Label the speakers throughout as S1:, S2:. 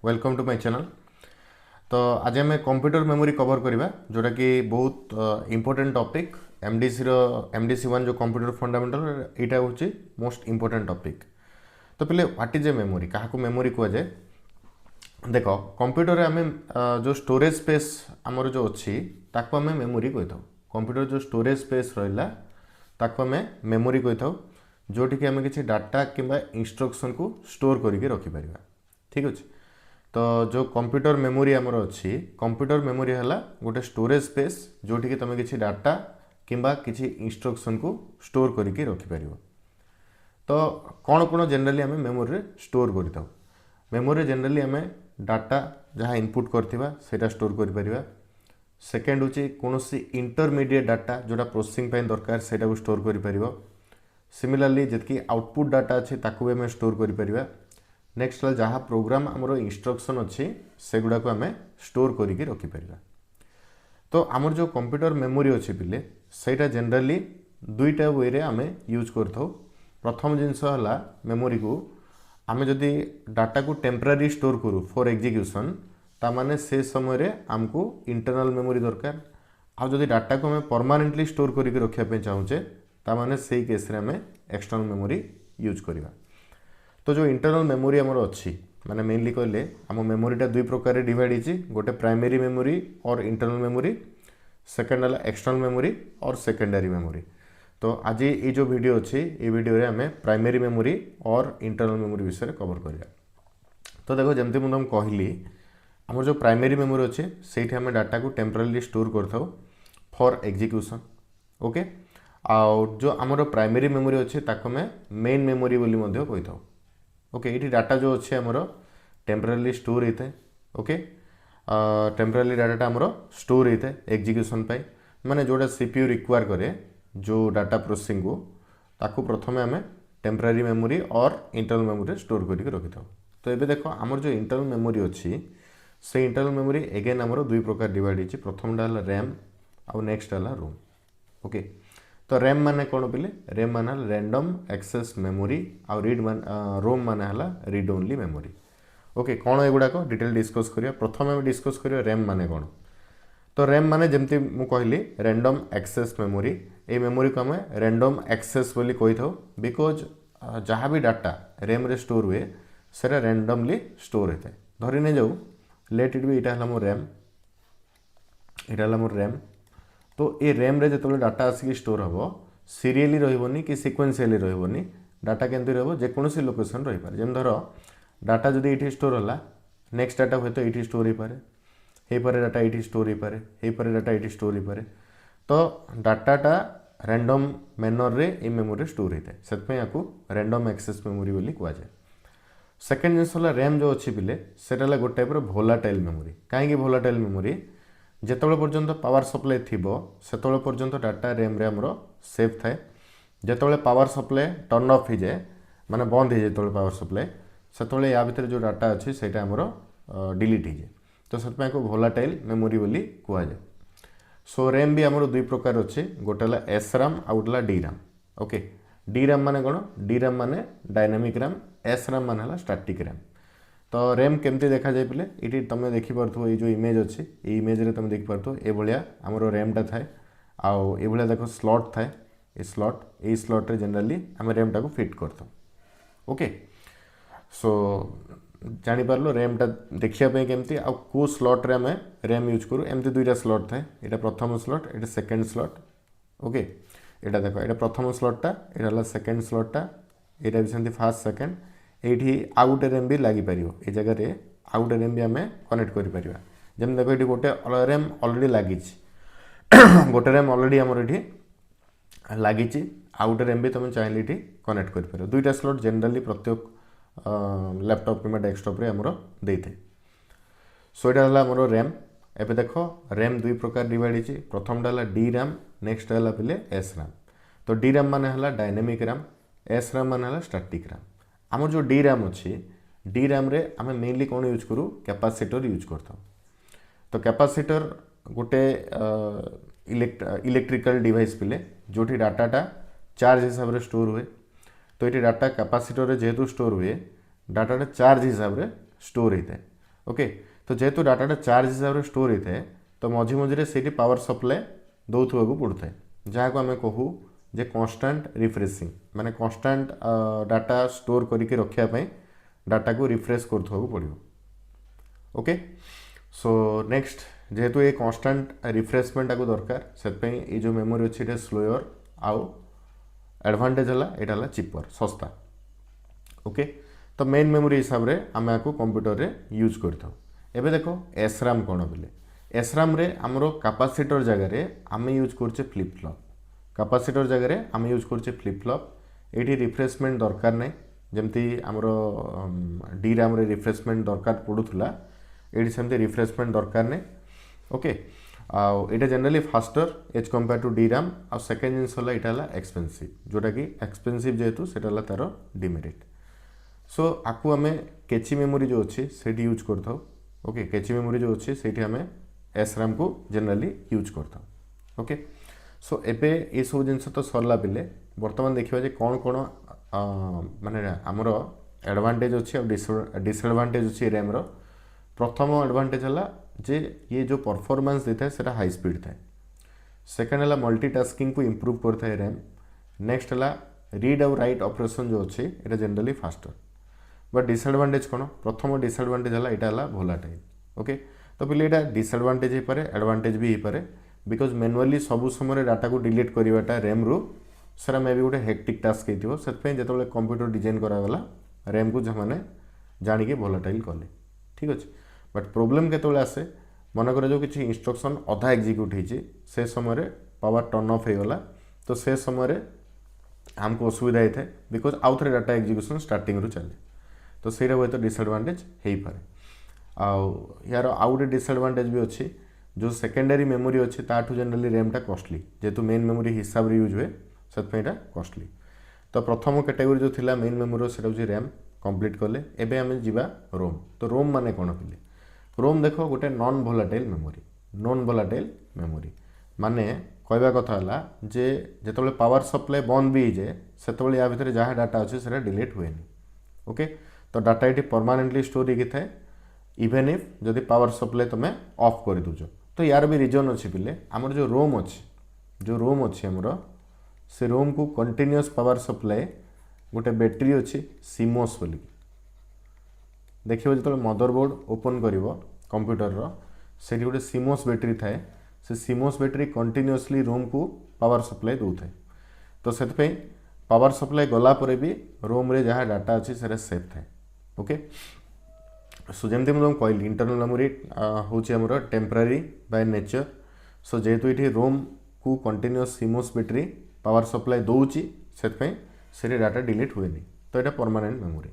S1: Welcome to my channel. तो आज आम कंप्यूटर मेमोरी कवर करवा जोटा कि बहुत इंपोर्टेंट टॉपिक एमडीसी वन जो कंप्यूटर फंडामेंटल यहाँ हूँ मोस्ट इंपोर्टेंट टॉपिक। तो पहले व्हाट इज ए मेमोरी, क्या मेमोरी कह जाए। देख कंप्यूटर आम जो स्टोरेज स्पेस आमर जो अच्छी ताको आम मेमोरी कही था। कंप्यूटर जो स्टोरेज स्पेस रहा ताको आम मेमोरी कही था, जोटि कि आम किसी डाटा किंबा इंस्ट्रक्शन को स्टोर करके रखिपर। ठीक अच्छे। तो जो कंप्यूटर मेमोरी आमर अच्छी कंप्यूटर मेमोरी है गोटे स्टोरेज स्पेस जोटि कि तुम किसी डाटा किंबा किसी इंस्ट्रक्शन को स्टोर करके रखिपर। तो कौन कौन जनरली आम मेमोरी स्टोर कर मेमोरी जनरली आम डाटा जहाँ इनपुट करथिबा सेटा स्टोर कर। सेकेंड हूँ कौन इंटरमीडिएट डाटा जोटा प्रोसेसिंग दरकार सेटा को स्टोर कर। सिमिलरली जितकी आउटपुट डाटा अच्छी ताकू भी आम स्टोर कर। नेक्स्ट है जहाँ प्रोग्राम आमर इंस्ट्रक्शन अच्छी से गुड़ा को आम स्टोर करके रखिपर। तो आमर जो कंप्यूटर मेमोरी अच्छी पिले सेटा जनरली दुईटा वे रे आम यूज करथौ। प्रथम जिनस है मेमोरी को आम जदि डाटा को टेम्पररी स्टोर करूँ फॉर एग्जीक्यूशन तामाने से समय रे आमको इंटरनल मेमोरी दरकार। आ जदि डाटा को आम परमानेंटली स्टोर करके रखापी चाहूचे तामाने से केस रे आम एक्सटर्नल मेमोरी यूज करवा। तो जो इंटरनल मेमोरी आमर अच्छी माने मेनली कहले आम मेमोरीटा दुई प्रकार डिवाइड होती, गोटे प्राइमरी मेमोरी और इंटरनल मेमोरी, सेकेंड है एक्सटर्नल मेमोरी और सेकेंडरी मेमोरी। तो आज ये जो वीडियो अच्छी ये वीडियो रे आम प्राइमरी मेमोरी और इंटरनल मेमोरी विषय कवर करिया। तो देखो जमती मुझे कहली आम जो प्राइमरी मेमोरी अच्छे से डाटा को टेम्पररी स्टोर करथाउ फॉर एग्जीक्यूशन। ओके। आउ जो आमर प्राइमरी मेमोरी अच्छे ताको में मेन मेमोरी बोली मध्य कही था। ओके। ये डाटा जो अच्छे आमर टेम्पररी स्टोर होता है। ओके। टेम्पररी डाटा आमर स्टोर होता है एग्जीक्यूशन पाई माने जोटा सीपीयू रिक्वायर करे जो डाटा प्रोसेसिंग को ताकू प्रथमे आम टेम्पररी मेमोरी और इंटरनल मेमोरी स्टोर करके रखी था। तो ये देखो आमर जो इंटरनल मेमोरी अच्छी से इंटरनल मेमोरी एगेन आमर दुई प्रकार डिवाइड होती। प्रथमटा है रैम आउ नेक्स्ट है रोम। ओके। तो रैम माने कौन पिले रैम माने रैंडम एक्सेस मेमोरी आउ रोम माने हला रीड ओनली मेमोरी। ओके। कौन एगुड़ाक डिटेल डिस्कस करिया। प्रथम आम डिस्कस करिया रैम माने कौन। तो रैम माने जमती मु कहली random access memory. A memory को आम रैंडम एक्सेस बोली कही था बिकज जहाँ भी डाटा रैम रे स्टोर हुए सेटा रैंडमली स्टोर होता है। धरी नहीं जाऊ लेट इट बी यहाँ मोर रैम, यहाँ मोर रैम। तो ये रैम रे जो डाटा आसिक स्टोर हम सीरियली रही कि सिक्वेन्शियली रही डाटा केमती रोसी लोकेशन रही पारे। जमी धर डाटा जब ये स्टोर है नेक्स्ट डाटा हूँ तो ये स्टोर हो पारे डाटा ये स्टोर हो पारे डाटा ये स्टोर हो पारे। तो डाटाटा रैंडम मैनर रे ये मेमोरी स्टोर होता है से रैंडम एक्सेस मेमोरी बोली कहुए। सेकेंड जिनस रैम जो अच्छी पिले से गोटे टाइप भोलाटाइल मेमोरी। कहीं भोलाटाइल मेमोरी जिते पर्यंत पावर सप्लाई थी से पर्यंत डाटा रैम रे आमर सेफ थाए। जिते पावर सप्लाई टर्न ऑफ हो जाए माने बंद हो जाए जो पावर सप्लाई से या भितर जो डाटा अच्छी से आमर डिलीट हो जाए। तो से भोलाटाइल मेमोरी बोली कहुए। सो रैम भी आमर दुई प्रकार अच्छे, गोटे है एस रैम आउ गोटे D RAM. Okay. D RAM माने कौन डी रैम माने डायनामिक रैम, एस रैम माने स्टैटिक रैम। तो रैम केमती देखा जाए पिले ये तुम देखिपो ये जो इमेज अच्छी ये इमेज रे तुम देखिपो ये भाया आमर रैमटा थाए आउ ये भाया देख स्लॉट थाए ये स्लॉट रे जनरली आम रैमटा को फिट करता। ओके। सो जानीपार रैमटा देखापी केमती आउ को स्लॉट रे आम रैम यूज करूँ एमती दुईटा स्लॉट थाए यहाँ प्रथम स्लॉट ये सेकेंड स्लॉट। ओके। यहाँ देख ये प्रथम स्लॉटटा यहाँ सेकेंड स्लॉटटा यहाँ भी सेमती फास्ट सेकेंड ये आउ गोटे रैम भी लगिपर ये जगह आउ गोटे रैम भी आम कनेक्ट कर जमी देख ये गोटे रैम अलरेडी लगी गोटे रैम अलरेडी आमर ये लगी आउ गोटे रैम भी तुम चाहिए ये कनेक्ट कर दुईटा स्लॉट जनरली प्रत्येक लैपटॉप कि डेस्कटॉप रे आमर देते। सो यहाँ है आमर रैम। एवं देख रैम दुई प्रकार डिवाइड होती। प्रथमटा है डी रैम नेक्स्ट है पिले एस रैम। तो डी रैम माने है डायनेमिक रैम, एस रैम माने है स्टैटिक रैम। आम जो डी रैम अच्छी डी रैम रे आम मेनली कौन यूज करूँ कैपेसिटर यूज करता। तो कैपेसिटर गोटे इलेक्ट्रिकल डिवाइस पिले जोटी डाटाटा चार्ज हिसाब से स्टोर हुए। तो ये डाटा कैपेसिटर जेहेतु स्टोर हुए डाटाटा चार्ज हिसाब से स्टोर होता है। ओके तो जेहेतु डाटाटा चार्ज हिसाब से स्टोर होता है तो मझी मझे से पावर सप्लाई दौथवा पड़ता है जहाँ को आम कहूँ जे कन्स्टांट रिफ्रेशिंग माने कन्स्टांट डाटा स्टोर करके रखापी डाटा को रिफ्रेश कर पड़ो। ओके सो नेक्स्ट जेहेतु ये कन्स्टांट रिफ्रेशमेंट को दरकार से ये जो मेमोरी अच्छी ये स्लोअर आउ एडवांटेज है यहाँ चिपर सस्ता। ओके तो मेन मेमोरी हिसाब से आम आपको कंप्यूटर रे यूज करता। एबे देखो एसराम कौन बोले एसराम रे आमर कैपेसिटर जगह आम यूज करछे फ्लिप फ्लॉप कैपेसिटर जगह आम यूज करछे फ्लिप फ्लॉप ये रिफ्रेशमेंट दरकार नहीं जमती आमर डी रैम रे रिफ्रेशमेंट दरकार पड़ूला ये सेमती रिफ्रेशमेंट दरकार नहीं। ओके आईटा generally faster as compare to the RAM आ सेकेंड जिनस है एक्सपेंसिव जोटा कि एक्सपेंसिव जेहेतु से तार डिमेरिट। सो आपको आम कैची मेमोरी जो अच्छी से यूज करता। ओके कैची मेमोरी जो अच्छी से आम एसराम को जनरली यूज करता। ओके सो एबे ये सब जिनस तो सरला पिले बर्तमान देखा जे कौन कौन माने आमर एडवांटेज अच्छी डिसएडवांटेज अच्छी रैम रो। प्रथम एडवांटेज है जे ये जो परफॉर्मेंस देता है सेटा हाई स्पीड थाए। सेकेंड है मल्टीटास्किंग को इम्प्रूव करता है रैम। नेक्स्ट है रीड और राइट ऑपरेशन जो अच्छे ये जनरली फास्टर। बट डिसएडवांटेज कौन प्रथम डिसएडवांटेज है यहाँ है भोलाटाइल। ओके तो पहले यहाँ डिसएडवांटेज हो पारे एडवांटेज भी हो पारे बिकज मैनुअली सब समय डाटा को डिलीट करवाटा रैम रू सर मे भी गोटे हेक्टिक टास्क हो जो कंप्यूटर डिजाइन करागला रैम को जमाने जानिके भोलाटाइल कले ठीक अच्छे। बट प्रोब्लेम केतले आसे मन कर जो किसी इंस्ट्रक्शन अधा एक्जिक्यूट होती से समय पावर टर्न ऑफ हो गला तो से समय आमको असुविधा होता है बिकज आउ थे डाटा एक्जिक्यूशन स्टार्टिंग रू चले तो से हे तो डिसएडवांटेज हो पाए। यार आउ गोटे डिसएडवांटेज भी अच्छी जो सेकेंडरी मेमोरी अच्छी ताठू जनरली रैमटा कॉस्टली जेहेतु मेन मेमोरी हिसाब से यूज हुए से कॉस्टली। तो प्रथम कैटेगोरी जो थिला मेन मेमोरी से रैम कंप्लीट कले एबे आम जीवा रोम। तो रोम माने कौन पिले रोम देख गोटे non volatile memory. Non volatile memory माने कहवा कथा है जे जिते पावर सप्लाई बंद भी जाए से या भितर जहाँ डाटा अच्छे से डिलीट हुए। ओके तो डाटा ये परमानेंटली स्टोर होगी थाए इवेन इफ जदि पावर सप्लाई तुम ऑफ कर दूच। तो यार भी रिजन अच्छी पिले आमर जो रोम अच्छी आमर से रोम को कंटिन्यूअस पावर सप्लाई गोटे बैटेरी अच्छी सीमोस बोली देखिए जो मदरबोर्ड ओपन कर कंप्यूटर से गोटे सीमोस बैटेरी थाए से सीमोस बैटेरी कंटिन्यूअसली रोम को पावर सप्लाई दौ थाए। तो से पावर सप्लाई गला पर भी रोम रे जहाँ डाटा अच्छी से सेफ थाए। ओके सो जमती मुझे कहली इंटरनल मेमोरी हूँ टेम्पररी बाय नेचर। सो जेहेतु ये रोम को continuous CMOS battery power supply दौची से डाटा डिलीट हुए तो यहाँ परमानेंट मेमोरी।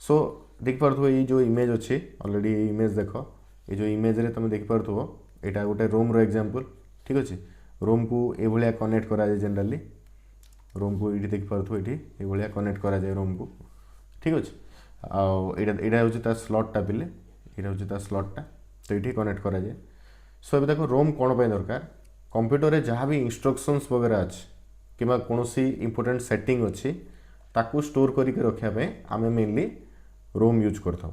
S1: सो देख पार्थो ये जो इमेज अच्छी ऑलरेडी इमेज देख ये जो इमेज रे तुम देख पार्थो यहाँ गोटे रोम रो एग्जांपल ठीक अच्छे। रोम को ये कनेक्ट करा जाए जनरली रोम को ये देख पार्थो ये कनेक्ट करा जाए रोम को ठीक अच्छे। आईटा हूँ स्लॉटा पिले यहाँ हूँ स्लॉटा तो ये कनेक्ट करा जाए। सो अब देखो रोम कौन पर दरकार कंप्यूटर जहाँ भी इंस्ट्रक्शंस वगैरह अच्छे कि कौन सी इंपोर्टेंट सेटिंग अच्छी ताकू स्टोर करके रखापी आम मेनली रोम यूज करता।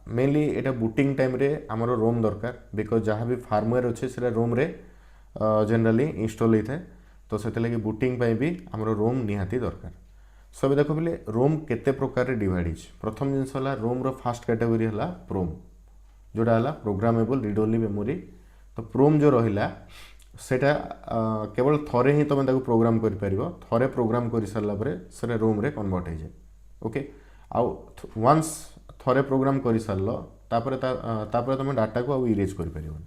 S1: मेनली यहाँ बुटिंग टाइम रे आमर रोम दरकार बिकज जहाँ भी फार्मवेयर अच्छे से रोम रे जनरली इंस्टॉल होता है तो से लगे बुटिंग भी आमर रोम निहाती दरकार। सब देख बोले रोम केते प्रकार डिवाइड होती। प्रथम जिनस रोम रो फास्ट कैटेगोरी है प्रोम जोड़ा है प्रोग्रामेबल रीड ओनली मेमोरी। तो प्रोम जो रहा सेटा केवल थरे ही तुम ताको प्रोग्राम कर थे प्रोग्राम कर सारापर से रोम रे कन्वर्ट हो जाए। ओके आउ वंस थरे प्रोग्राम कर सारे तुम डाटा को आउ इरेज कर पार।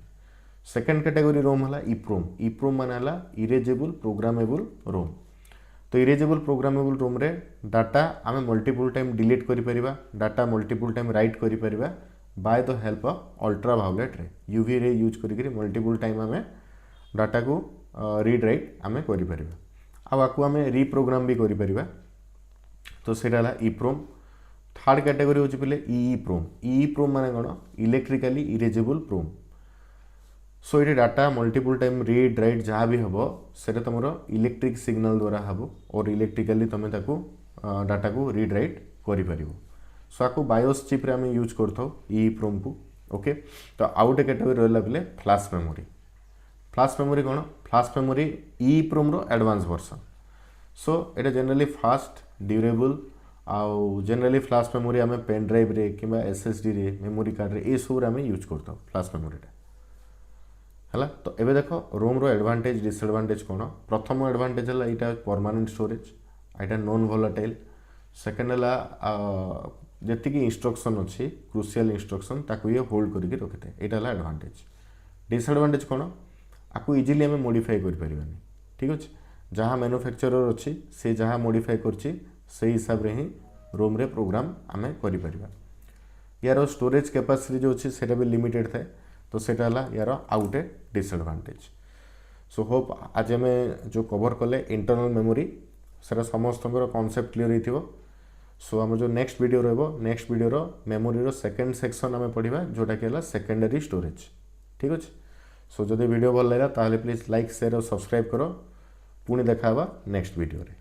S1: सेकेंड कैटेगोरी रोम है इप्रोम माने इरेजेबल प्रोग्रामेबल रोम। तो इरेजेबल प्रोग्रामेबल रोम रे डाटा आम मल्टीपल टाइम डिलीट करिपरिबा डाटा मल्टीपल टाइम राइट करिपरिबा by the help of ultraviolet ray UV ray use करिकरी मल्टीपल टाइम आम डाटा को रीड राइट आम करिपरिबा आकु आम रिप्रोग्राम भी करिपरिबा। तो सेटा है इप्रोम। थर्ड कैटेगोरी होची पले ई प्रोम माने कोन इलेक्ट्रिकली इरेजेबल प्रोम। सो ये data multiple time read write जहाँ भी हम से तुम इलेक्ट्रिक सिग्नल द्वारा हम और इलेक्ट्रिकली तुम डाटा को रीड राइट कर। सो आपको बायोस चिप रे आम यूज करथो EEPROM को ओके। तो आउ गोटे कैटेगोरी रहा बेले फ्लाश मेमोरी। फ्लाश मेमोरी कौन फ्लाश मेमोरी EEPROM रो एडवांस वर्सन। सो एटा जनरली फास्ट ड्यूरेबल आउ जनरली फ्लाश मेमोरी आम पेन ड्राइव रे कि SSD रे मेमोरी कार्ड रे ये सब आम यूज करथो फ्लाश मेमोरीटा है। तो एबे देख रोम रो एडवांटेज डिसएडवांटेज कौन। प्रथम एडवांटेज है यहाँ परमानेंट स्टोरेज यहाँ नॉन वोलाटाइल। सेकेंड है जी इंस्ट्रक्शन अच्छी क्रुशियल इंस्ट्रक्शन ताकू ये होल्ड करके रखिथे यहाँ है एडवांटेज। डिसएडवांटेज कौन आपको इजिली आम मॉडिफाई कर ठीक अच्छे जहाँ मैन्युफैक्चरर अच्छी से जहाँ मॉडिफाई करछि से हिसाब रे ही रोम रे प्रोग्राम आम कर यार स्टोरेज कैपेसिटी जो अच्छी से भी लिमिटेड थाए तो सेटा यार आउ गोटे डिसएडवांटेज। सो होप आज आम जो कवर कले इंटरनल मेमोरी सेटा समस्त कॉन्सेप्ट क्लियर हो। सो आम जो next video next video memory रो सेकेंड सेक्शन आम पढ़ा जोटा कि सेकेंडरी स्टोरेज ठीक अच्छे। सो जदि वीडियो भल लगा ताहले प्लीज लाइक शेयर और सब्सक्राइब करो। पुणी देखा नेक्स्ट वीडियो रे।